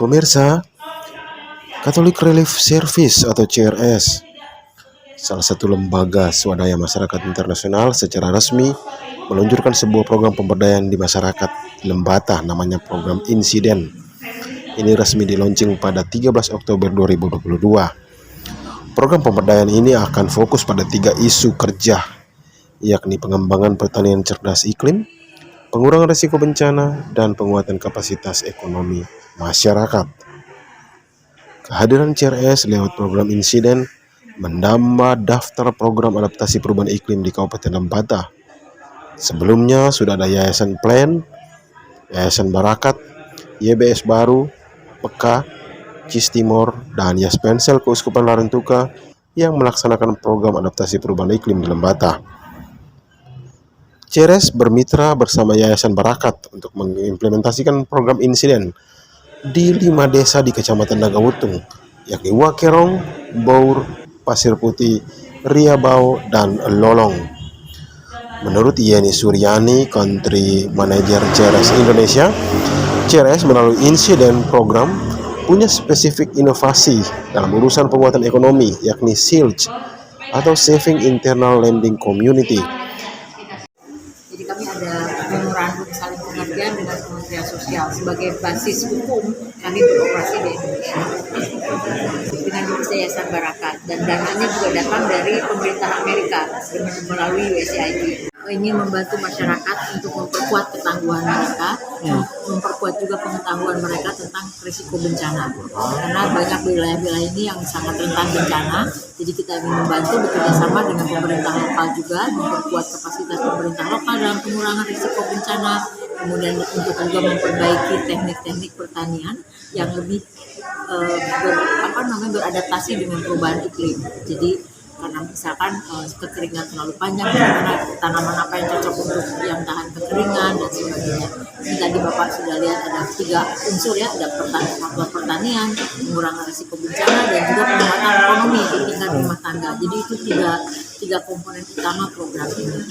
Pemirsa, Catholic Relief Service atau CRS, salah satu lembaga swadaya masyarakat internasional secara resmi meluncurkan sebuah program pemberdayaan di masyarakat Lembata, namanya program Insiden. Ini resmi dilaunching pada 13 Oktober 2022. Program pemberdayaan ini akan fokus pada 3 isu kerja, yakni pengembangan pertanian cerdas iklim, pengurangan risiko bencana, dan penguatan kapasitas ekonomi masyarakat. Kehadiran CRS lewat program Insiden menambah daftar program adaptasi perubahan iklim di Kabupaten Lembata. Sebelumnya sudah ada Yayasan Plan, Yayasan Barakat, YBS Baru, Peka, Cis Timor, dan Yaspensel Keuskupan Larantuka yang melaksanakan program adaptasi perubahan iklim di Lembata. CRS bermitra bersama Yayasan Barakat untuk mengimplementasikan program Insiden di 5 desa di Kecamatan Nagawutung, yakni Wakerong, Bour, Pasir Putih, Riabau, dan Lolong. Menurut Yeni Suryani, Country Manager CRS Indonesia, CRS melalui Insiden program punya spesifik inovasi dalam urusan penguatan ekonomi, yakni SILC atau Saving Internal Lending Community. Jadi kami ada memorandum saling pengertian dengan Kementerian Sosial sebagai basis hukum kami beroperasi di Indonesia dengan Yayasan Barakat, dan dananya juga datang dari pemerintah Amerika melalui USAID. Ini membantu masyarakat untuk memperkuat ketangguhan mereka, memperkuat juga pengetahuan mereka tentang risiko bencana. Karena banyak wilayah-wilayah ini yang sangat rentan bencana, jadi kita ingin membantu bekerjasama dengan pemerintah lokal juga, memperkuat kapasitas pemerintah lokal dalam pengurangan risiko bencana, kemudian untuk juga memperbaiki teknik-teknik pertanian yang lebih beradaptasi dengan perubahan iklim. Jadi karena misalkan kekeringan terlalu panjang, bagaimana tanaman apa yang cocok untuk yang tahan kekeringan dan sebagainya. Ini tadi Bapak sudah lihat ada 3 unsur ya, ada faktor pertanian, pengurangan risiko bencana, dan juga penguatan ekonomi di tingkat rumah tangga. Jadi itu tiga komponen utama program ini.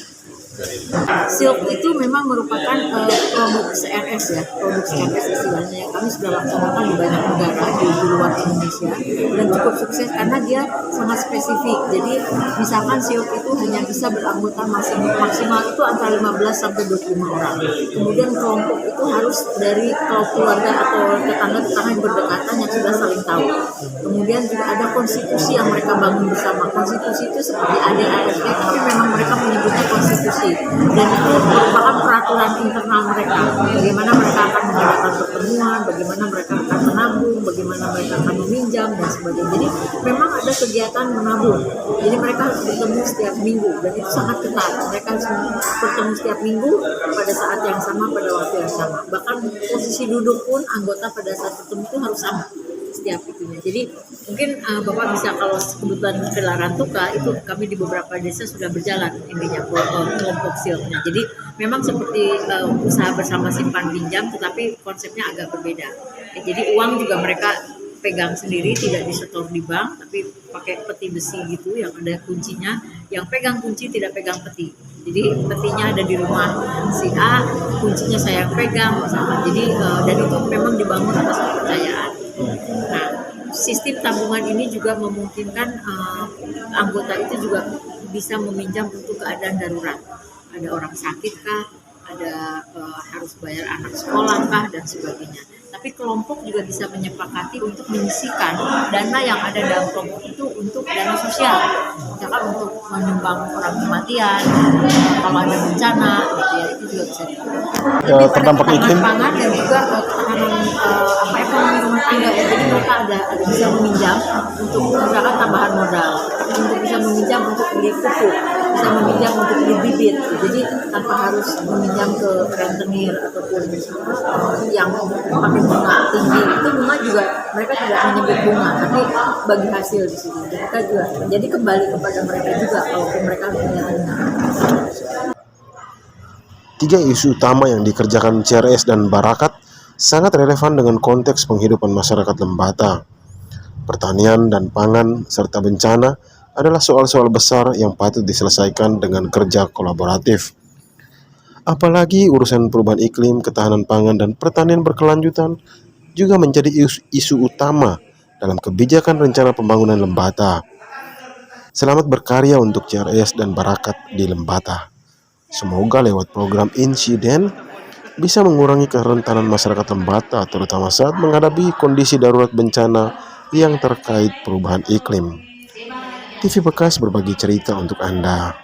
SILC itu memang merupakan produk CRS ya, produk CRS istilahnya yang kami sudah laksanakan di banyak negara di luar Indonesia dan cukup sukses karena dia sangat spesifik. Jadi misalkan SILC itu hanya bisa beranggota maksimal itu antara 15 sampai 25 orang. Kemudian kelompok itu harus dari keluarga atau tetangga-tetangga yang berdekatan yang sudah saling tahu. Kemudian juga ada konstitusi yang mereka bangun bersama. Konstitusi itu seperti ADART, tapi memang mereka menyebutnya konstitusi. Dan itu merupakan peraturan internal mereka, bagaimana mereka akan mengadakan pertemuan, bagaimana mereka akan menabung, bagaimana mereka akan meminjam, dan sebagainya. Jadi memang ada kegiatan menabung, jadi mereka harus bertemu setiap minggu, dan itu sangat ketat. Mereka harus bertemu setiap minggu pada saat yang sama, pada waktu yang sama. Bahkan posisi duduk pun anggota pada saat bertemu itu harus sama setiap itunya. Jadi mungkin Bapak bisa, kalau kebetulan ke Larantuka itu kami di beberapa desa sudah berjalan intinya kelompok SILC-nya. Jadi memang seperti usaha bersama simpan pinjam, tetapi konsepnya agak berbeda. Jadi uang juga mereka pegang sendiri, tidak disetor di bank, tapi pakai peti besi gitu yang ada kuncinya. Yang pegang kunci tidak pegang peti. Jadi petinya ada di rumah si A, kuncinya saya yang pegang misalkan. Jadi dan itu memang dibangun atas kepercayaan. Nah, sistem tabungan ini juga memungkinkan anggota itu juga bisa meminjam untuk keadaan darurat. Ada orang sakit kah, ada harus bayar anak sekolah kah, dan sebagainya. Tapi kelompok juga bisa menyepakati untuk menyisihkan dana yang ada dalam kelompok itu untuk dana sosial. Misalkan untuk menyumbang orang kematian, kalau ada bencana, gitu ya, itu juga bisa dilakukan. Terdampak iklim, pangan dan juga ketahanan ekonomi rumah tangga. Jadi mereka ada bisa meminjam untuk misalkan tambahan modal, untuk bisa meminjam untuk beli pupuk, bisa meminjam untuk beli bibit. Jadi tanpa harus meminjam ke rentenir ataupun yang pakai bunga tinggi. Itu bunga juga mereka tidak menyebut bunga, tapi bagi hasil di sini. Mereka juga jadi kembali kepada mereka juga kalau mereka punya dana. 3 isu utama yang dikerjakan CRS dan Barakat sangat relevan dengan konteks penghidupan masyarakat Lembata. Pertanian dan pangan serta bencana adalah soal-soal besar yang patut diselesaikan dengan kerja kolaboratif. Apalagi urusan perubahan iklim, ketahanan pangan, dan pertanian berkelanjutan juga menjadi isu utama dalam kebijakan rencana pembangunan Lembata. Selamat berkarya untuk CRS dan Barakat di Lembata. Semoga lewat program insiden bisa mengurangi kerentanan masyarakat Lembata, terutama saat menghadapi kondisi darurat bencana yang terkait perubahan iklim. TV Bekas berbagi cerita untuk Anda.